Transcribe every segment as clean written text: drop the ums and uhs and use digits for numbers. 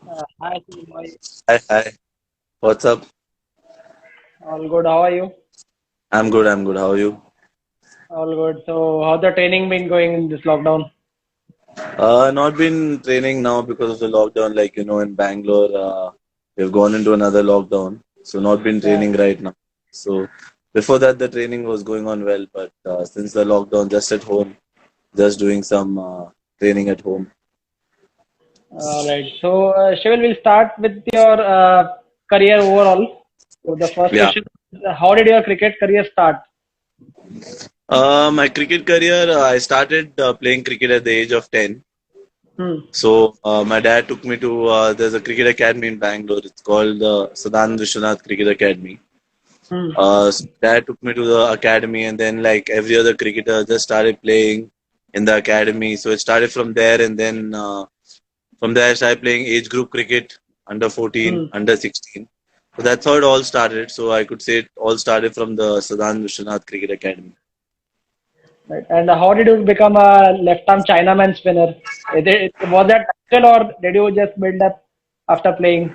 Hi, Shivil. Hi, hi. What's up? All good. How are you? I'm good. I'm good. How are you? All good. So, how's the training been going in this lockdown? Not been training now because of the lockdown. Like in Bangalore, we've gone into another lockdown. So not been Yeah. training right now. So before that, the training was going on well. But since the lockdown, just at home, just doing some training at home. All right. So, Shivil, we'll start with your career overall. So, the first Yeah. question is, how did your cricket career start? My cricket career, I started playing cricket at the age of 10. Hmm. So my dad took me to there's a cricket academy in Bangalore. It's called the Sadan Vishwanath Cricket Academy. Hmm. So dad took me to the academy, and then like every other cricketer just started playing in the academy. So it started from there, and then from there I started playing age group cricket, under 14, Hmm. under 16. So that's how it all started. So I could say it all started from the Sadan Vishwanath Cricket Academy. Right. And how did you become a left-arm Chinaman spinner? Was that natural or did you just build up after playing?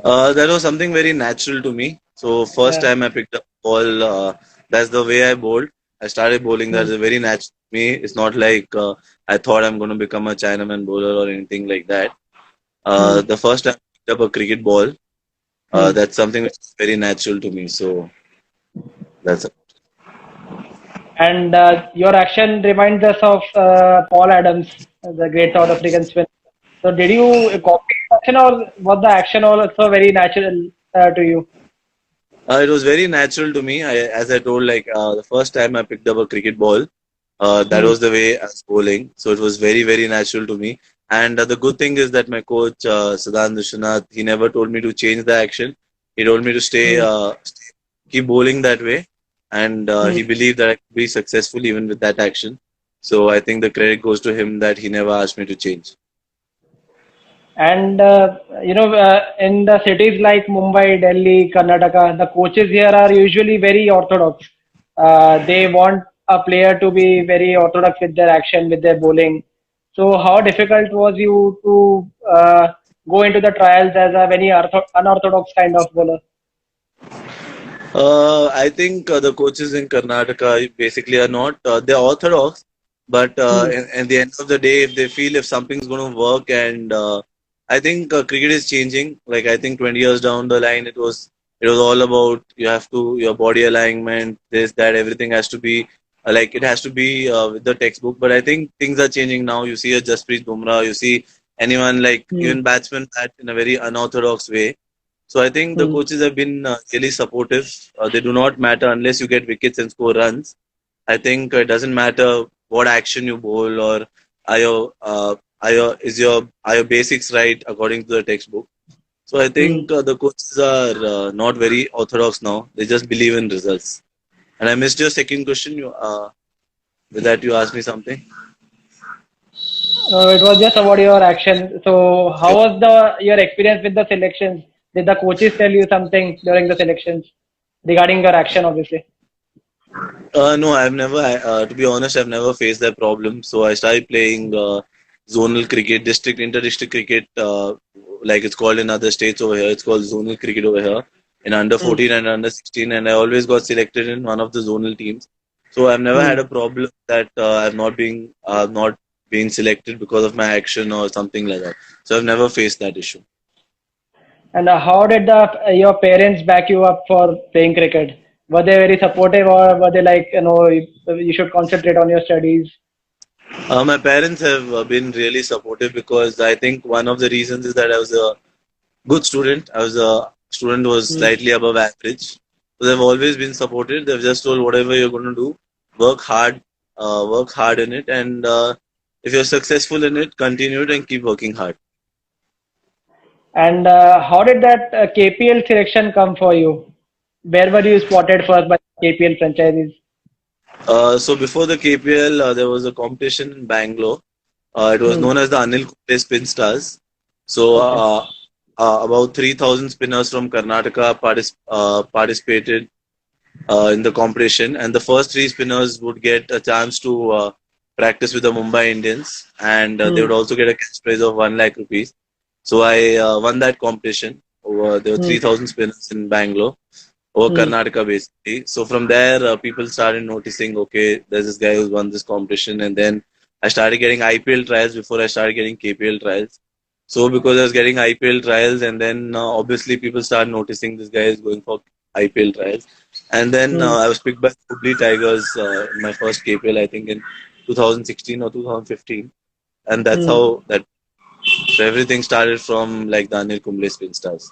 That was something very natural to me. So first Yeah. time I picked up ball, that's the way I bowled. I started bowling. Hmm. That's very natural to me. It's not like I thought I'm going to become a Chinaman bowler or anything like that. Hmm. The first time I picked up a cricket ball, Hmm. that's something which is very natural to me. So that's it. And your action reminds us of Paul Adams, the great South African spinner. So, did you copy the action, or was the action also very natural to you? It was very natural to me. As I told, like the first time I picked up a cricket ball, that Hmm. was the way I was bowling. So it was very, very natural to me. And the good thing is that my coach, Sadan Vishwanath, he never told me to change the action. He told me to Hmm. keep bowling that way. And Hmm. he believed that I could be successful even with that action. So I think the credit goes to him that he never asked me to change. And in the cities like Mumbai, Delhi, Karnataka, the coaches here are usually very orthodox. They want a player to be very orthodox with their action, with their bowling. So, how difficult was you to go into the trials as a very unorthodox kind of bowler? I think the coaches in Karnataka basically are not, they're orthodox, but Hmm. at the end of the day, if they feel if something's going to work, and I think cricket is changing. Like I think 20 years down the line, it was all about you have to your body alignment, this that everything has to be like it has to be with the textbook. But I think things are changing now. You see a Jasprit Bumrah, you see anyone like Hmm. even batsmen bat in a very unorthodox way. So I think the Hmm. coaches have been really supportive. They do not matter unless you get wickets and score runs. I think it doesn't matter what action you bowl or are your basics right according to the textbook. So I Hmm. think the coaches are not very orthodox now. They just believe in results. And I missed your second question. With that you asked me something. No, it was just about your action. So, how was the your experience with the selections? Did the coaches tell you something during the selections regarding your action, obviously? No, I've never. To be honest, I've never faced that problem. So I started playing zonal cricket, district, inter-district cricket, like it's called in other states over here. It's called zonal cricket over here in under Hmm. 14 and under 16, and I always got selected in one of the zonal teams. So I've never Hmm. had a problem that I've not been selected because of my action or something like that. So I've never faced that issue. And how did your parents back you up for playing cricket? Were they very supportive, or were they like, you should concentrate on your studies? My parents have been really supportive because I think one of the reasons is that I was a good student. I was a student who was Hmm. slightly above average. So they've always been supported. They've just told whatever you're going to do, work hard in it, and if you're successful in it, continue it and keep working hard. And how did that KPL selection come for you? Where were you spotted first by KPL franchises? So before the KPL, there was a competition in Bangalore. It was Hmm. known as the Anil Kumble Spin Stars. So Okay. about 3,000 spinners from Karnataka participated in the competition, and the first three spinners would get a chance to practice with the Mumbai Indians, and they Hmm. would also get a cash prize of 1 lakh rupees. So I won that competition. There were Hmm. 3,000 spinners in Bangalore over Hmm. Karnataka basically. So from there, people started noticing, okay, there's this guy who's won this competition, and then I started getting IPL trials before I started getting KPL trials. So because I was getting IPL trials, and then obviously people started noticing this guy is going for IPL trials, and then Hmm. I was picked by Hubli Tigers in my first KPL, I think in 2016 or 2015, and that's Hmm. how that. So everything started from like the Anil Kumble Spin Stars.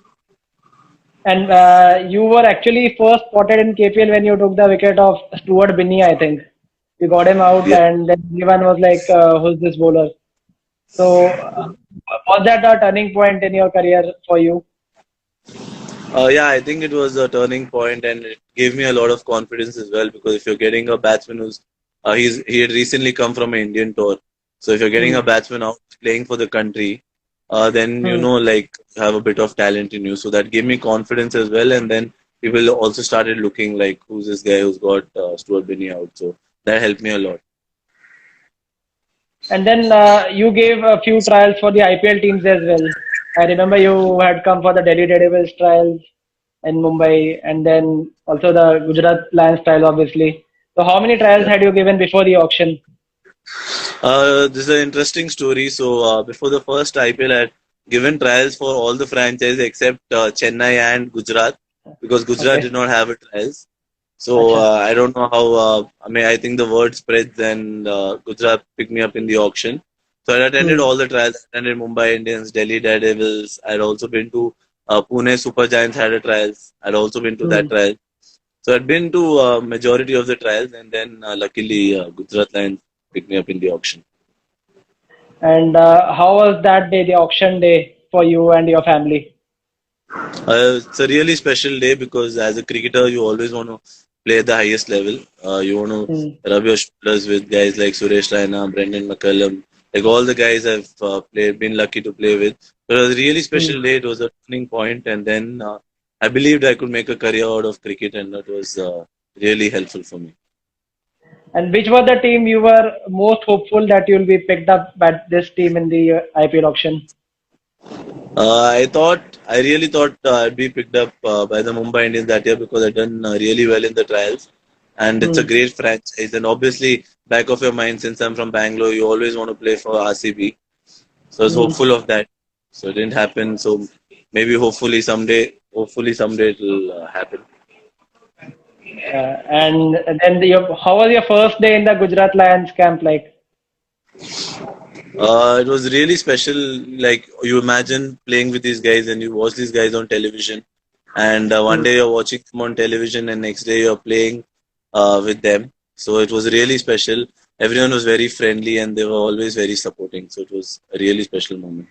And you were actually first spotted in KPL when you took the wicket of Stuart Binney, I think. You got him out, Yeah. and then everyone was like, "Who's this bowler?" So, was that a turning point in your career for you? Yeah, I think it was a turning point, and it gave me a lot of confidence as well. Because if you're getting a batsman he had recently come from an Indian tour, so if you're getting Hmm. a batsman out playing for the country, then Hmm. like you have a bit of talent in you. So that gave me confidence as well, and then people also started looking like who's this guy who's got Stuart Binney out. So that helped me a lot. And then you gave a few trials for the IPL teams as well. I remember you had come for the Delhi Daredevils trials in Mumbai, and then also the Gujarat Lions trial, obviously. So, how many trials Yeah. had you given before the auction? This is an interesting story. So before the first IPL, I had given trials for all the franchises except Chennai and Gujarat because Gujarat Okay. did not have a trials. So Acha. I don't know how. I mean, I think the word spreads, and Gujarat picked me up in the auction. So I attended Hmm. all the trials. I attended Mumbai Indians, Delhi Daredevils. I'd also been to Pune Super Giants had a trials. I'd also been to Hmm. that trial. So I'd been to majority of the trials, and then luckily Gujarat Lions picked me up in the auction. And how was that day, the auction day, for you and your family? It's a really special day because as a cricketer, you always want to play at the highest level. You want Hmm. to rub your shoulders with guys like Suresh Raina, Brendan McCullum, like all the guys I've been lucky to play with. But it was a really Hmm. special day. It was a turning point, and then I believed I could make a career out of cricket, and that was really helpful for me. And which was the team you were most hopeful that you'll be picked up by this team in the IPL auction? I really thought I'd be picked up by the Mumbai Indians that year because I'd done really well in the trials, and it's a Hmm. great franchise. And obviously, back of your mind, since I'm from Bangalore, you always want to play for RCB. So I was Hmm. hopeful of that. So it didn't happen. So maybe hopefully someday it'll happen. And then how was your first day in the Gujarat Lions camp like? It was really special. Like you imagine playing with these guys and you watch these guys on television, and one Hmm. day you're watching them on television, and next day you're playing with them. So it was really special. Everyone was very friendly, and they were always very supporting. So it was a really special moment.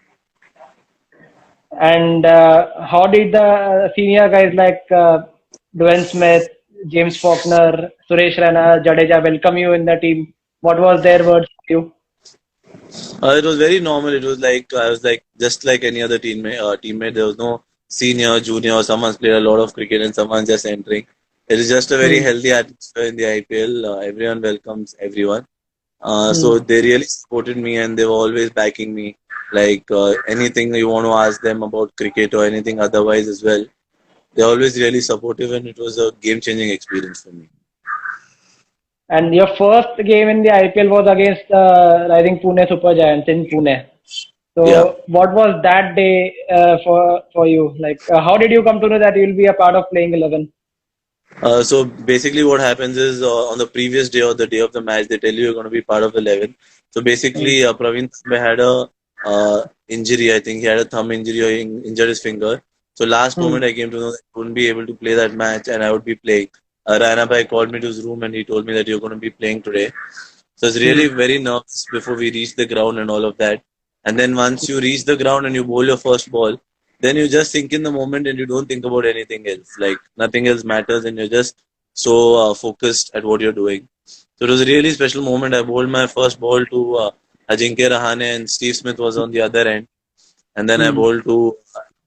And how did the senior guys like Dwayne Smith, James Faulkner, Suresh Raina, Jadeja welcome you in the team? What was their words for you? It was very normal. It was like I was like just like any other teammate. There was no senior, junior, or someone's played a lot of cricket and someone's just entering. It is just a very Hmm. healthy atmosphere in the IPL. Everyone welcomes everyone. So Hmm. they really supported me and they were always backing me. Like anything you want to ask them about cricket or anything otherwise as well, they're always really supportive and it was a game-changing experience for me. And your first game in the IPL was against I think Pune Super Giants in Pune. Yeah. So what was that day for you? Like how did you come to know that you'll be a part of playing 11? So basically, what happens is on the previous day or the day of the match, they tell you you're going to be part of the 11. So Hmm. basically, Praveen Tambe had a injury. I think he had a thumb injury or he injured his finger. So last Hmm. moment, I came to know that I wouldn't be able to play that match and I would be playing. Rana Bhai called me to his room and he told me that you're going to be playing today. So it's Hmm. really very nervous before we reach the ground and all of that. And then once you reach the ground and you bowl your first ball, then you just think in the moment and you don't think about anything else. Like nothing else matters and you're just so focused at what you're doing. So it was a really special moment. I bowled my first ball to Ajinkya Rahane and Steve Smith was on the other end. And then I Hmm. bowled to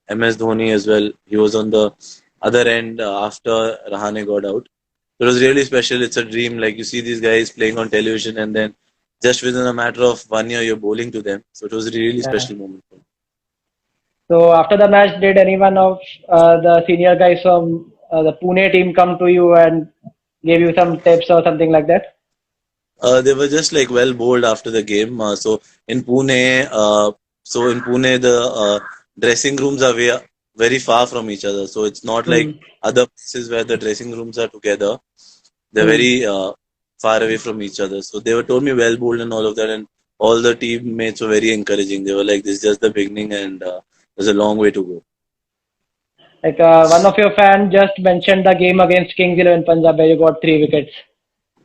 MS Dhoni as well. He was on the other end after Rahane got out. It was really special. It's a dream. Like you see these guys playing on television, and then just within a matter of 1 year, you're bowling to them. So it was a really Yeah. special moment. So after the match, did anyone of the senior guys from the Pune team come to you and gave you some tips or something like that? They were just like well bowled after the game. In Pune, the dressing rooms are very far from each other. So it's not like Hmm. other places where the dressing rooms are together. They're Hmm. very far away from each other. So they were told me well bowled and all of that, and all the teammates were very encouraging. They were like, "This is just the beginning, and there's a long way to go." Like one of your fans just mentioned the game against Kings 11 Punjab where you got 3 wickets.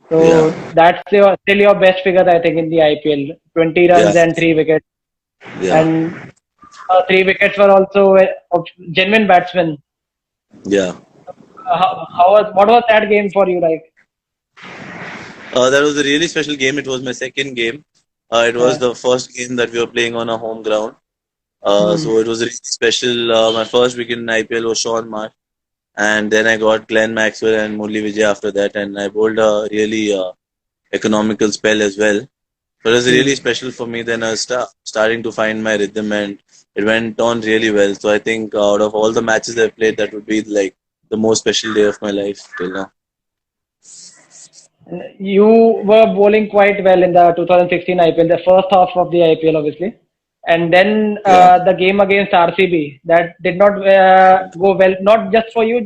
Yeah, So that's still your best figure, I think, in the IPL. 20 yeah, runs and 3 wickets. yeah, And 3 wickets were also of genuine batsmen. yeah. What was that game for you like? That was a really special game. It was my second game. It was Yeah. the first game that we were playing on a home ground. Hmm. So it was really special. My first wicket in IPL was Sean Marsh, and then I got Glenn Maxwell and Murli Vijay after that, and I bowled a really economical spell as well. So it was Hmm. really special for me. Then I was starting to find my rhythm, and it went on really well. So I think out of all the matches I played, that would be like the most special day of my life till now. You were bowling quite well in the 2016 IPL, the first half of the IPL, obviously. And then Yeah, the game against RCB, that did not go well, not just for you,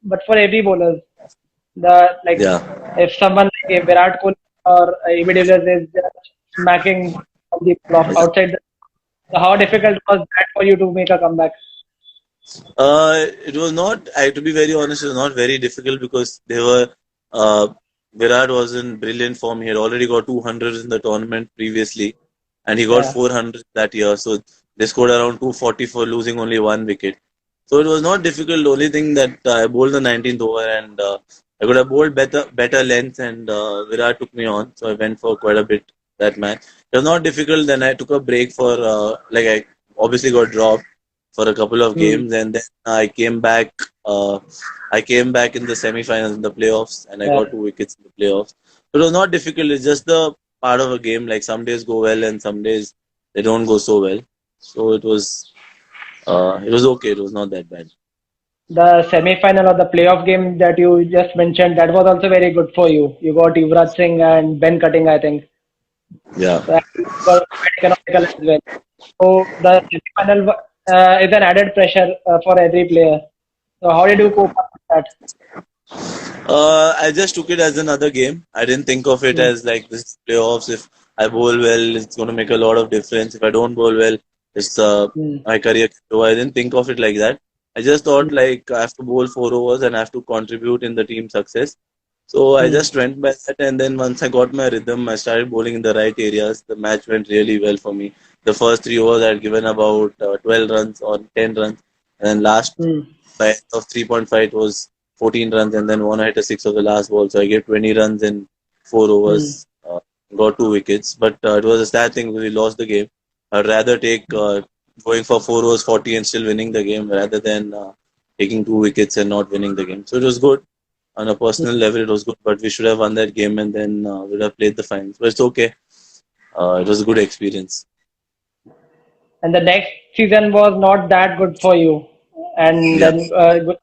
but for every bowler. The like, yeah. if someone like a Virat Kohli or AB de Villiers is just smacking on the ball outside, so how difficult was that for you to make a comeback? It was not, to be very honest, it was not very difficult because uh, Virat was in brilliant form. He had already got 200s in the tournament previously, and he got Yeah. 400 that year. So they scored around 240 for losing only one wicket. So it was not difficult. The only thing that I bowled the 19th over, and I could have bowled better length, and Virat took me on. So I went for quite a bit that match. It was not difficult. Then I took a break for I obviously got dropped for a couple of Hmm. games, and then I came back. Uh, I came back in the semi-finals in the playoffs, and I Yeah. got 2 wickets in the playoffs. So it was not difficult. It's just the part of a game. Like some days go well, and some days they don't go so well. So it was okay. It was not that bad. The semi-final or the playoff game that you just mentioned, that was also very good for you. You got Yuvraj Singh and Ben Cutting, I think. Yeah. So you were quite economical as well. So the semi-final is an added pressure for every player. So how did you cope up with that? I just took it as another game. I didn't think of it Hmm. as like this is playoffs. If I bowl well, it's going to make a lot of difference. If I don't bowl well, it's Hmm. my career. So I didn't think of it like that. I just thought like I have to bowl 4 overs and I have to contribute in the team success. So I Hmm. just went by that, and then once I got my rhythm, I started bowling in the right areas. The match went really well for me. The first 3 overs I had given about 12 runs or 10 runs, and then last Hmm. by of 3.5 it was 14 runs, and then one I hit a six of the last ball. So I gave 20 runs in 4 overs, Hmm. got 2 wickets. But it was a sad thing because we lost the game. I'd rather take going for 4 overs 40 and still winning the game rather than taking 2 wickets and not winning the game. So it was good on a personal level. It was good, but we should have won that game and then we'd have played the finals. But it's okay. It was a good experience. And the next season was not that good for you. And Yeah, then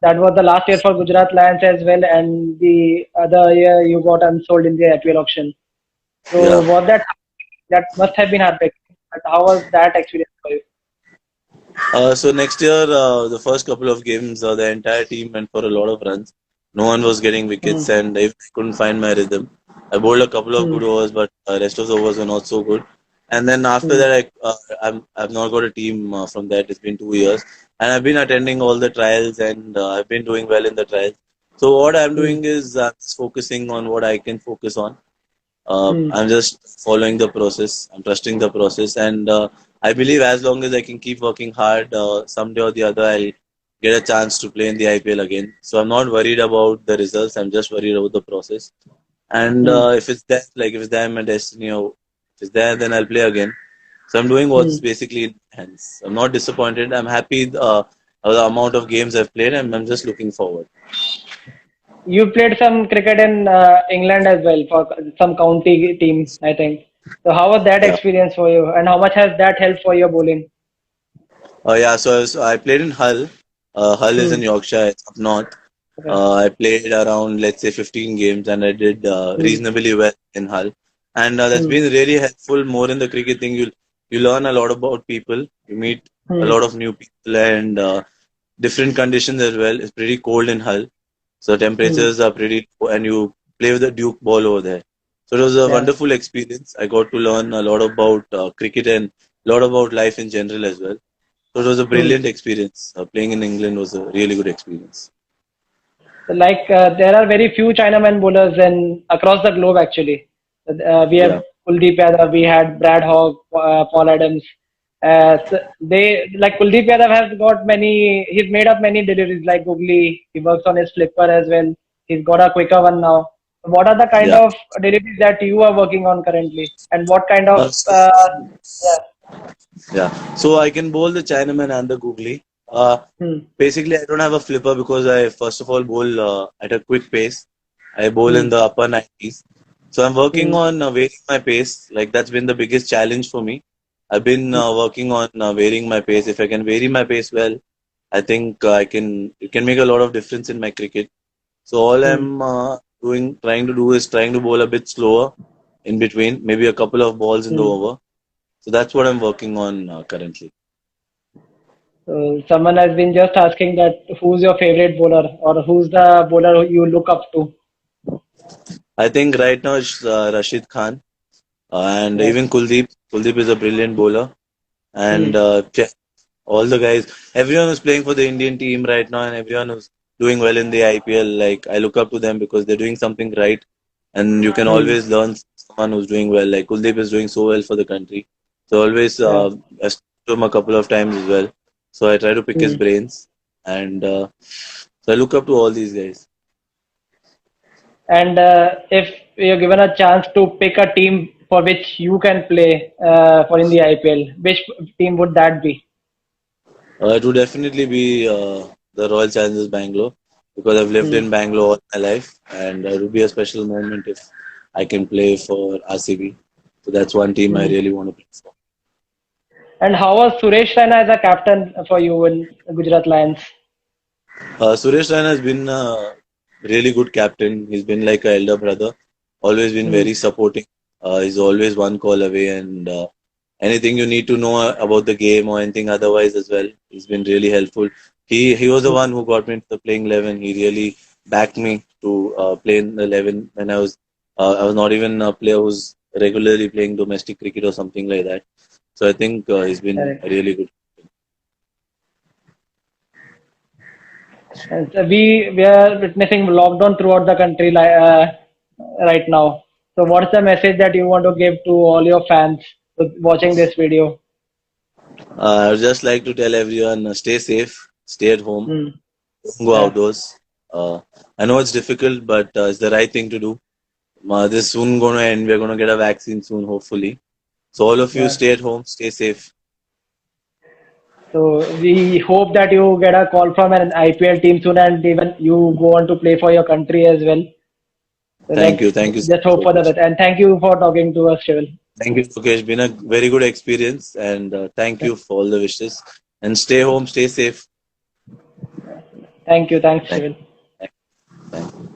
that was the last year for Gujarat Lions as well. And the other year you got unsold in the IPL auction. So yeah. was that must have been heartbreaking. But how was that experience for you? So next year, the first couple of games, the entire team went for a lot of runs. No one was getting Hmm. wickets, and I couldn't find my rhythm. I bowled a couple of Hmm. good overs, but rest of the overs were not so good. And then after Hmm. that, I've not got a team from that. It's been 2 years, and I've been attending all the trials, and I've been doing well in the trials. So what I'm Hmm. doing is just focusing on what I can focus on. Hmm. I'm just following the process. I'm trusting the process, and I believe as long as I can keep working hard, someday or the other, I'll get a chance to play in the IPL again. So I'm not worried about the results. I'm just worried about the process. And Hmm. if it's there, like if it's there, my destiny, or if it's there, then I'll play again. So I'm doing Hmm. what's basically in my hands. I'm not disappointed. I'm happy with the amount of games I've played, and I'm just looking forward. You played some cricket in England as well for some county team, I think. So how was that Yeah. experience for you, and how much has that helped for your bowling? Yeah, I played in Hull. Hull is in Hmm. Yorkshire, it's up north. Okay. I played around, let's say, 15 games, and I did Hmm. reasonably well in Hull. And that's Hmm. been really helpful more in the cricket thing. You learn a lot about people. You meet a Hmm. lot of new people and different conditions as well. It's pretty cold in Hull, so Hmm. temperatures are pretty low, and you play with the Duke ball over there. So it was a Yeah. wonderful experience. I got to learn a lot about cricket and a lot about life in general as well. So it was a Hmm. brilliant experience. Playing in England was a really good experience. Like there are very few Chinaman bowlers in across the globe actually. We have Yeah. Kuldeep Yadav, we had Brad Hogg, Paul Adams. So they like Kuldeep Yadav has got many. He's made up many deliveries like googly. He works on his flipper as well. He's got a quicker one now. What are the kind Yeah. of deliveries that you are working on currently, and what kind of Uh, so, yeah? yeah. So I can bowl the Chinaman and the googly. Hmm, Basically, I don't have a flipper because I first of all bowl at a quick pace. I bowl in hmm, the upper 90s. So I'm working hmm, on varying my pace. Like that's been the biggest challenge for me. I've been hmm, working on varying my pace. If I can vary my pace well, I think I can. It can make a lot of difference in my cricket. So all hmm. I'm trying to do is trying to bowl a bit slower in between, maybe a couple of balls in the Hmm. over. So that's what I'm working on currently. So someone has been just asking that who's your favorite bowler or who's the bowler who you look up to? I think right now it's Rashid Khan and Yeah. even Kuldeep. Kuldeep is a brilliant bowler, and Hmm. all the guys, everyone who's playing for the Indian team right now, and everyone who's doing well in the IPL. Like I look up to them because they're doing something right, and you can Hmm. always learn someone who's doing well. Like Kuldeep is doing so well for the country, so always Yeah. I spoke to him a couple of times as well. So I try to pick his Hmm. brains, and so I look up to all these guys. And if you're given a chance to pick a team for which you can play for in the IPL, which team would that be? It would definitely be the Royal Challengers Bangalore because I've lived Hmm. in Bangalore all my life, and it would be a special moment if I can play for RCB. So that's one team I Hmm. really want to play for. And how was Suresh Raina as a captain for you in Gujarat Lions? Suresh Raina has been a really good captain. He's been like an elder brother, always been Hmm. very supporting. He's always one call away, and anything you need to know about the game or anything otherwise as well, he's been really helpful. He was the Hmm. one who got me into the playing 11. He really backed me to play in the 11 when I was not even a player who's regularly playing domestic cricket or something like that. So I think he's been Correct. really good. And so we are witnessing lockdown throughout the country right now. So what's the message that you want to give to all your fans watching this video? I would just like to tell everyone stay safe, stay at home, Hmm. don't go Yeah. outdoors. I know it's difficult, but it's the right thing to do. This is soon going to end. We're going to get a vaccine soon, hopefully. So all of you Yeah. stay at home, stay safe. So we hope that you get a call from an IPL team soon and even you go on to play for your country as well. So Thank let's you. Thank you so just much, hope for the Lokesh. best. And thank you for talking to us, Shivil. Thank you, Lokesh. Been a very good experience, and thank you for all the wishes. And stay home, stay safe. Thank you. Thanks, Thank Shivil. you. Thank you.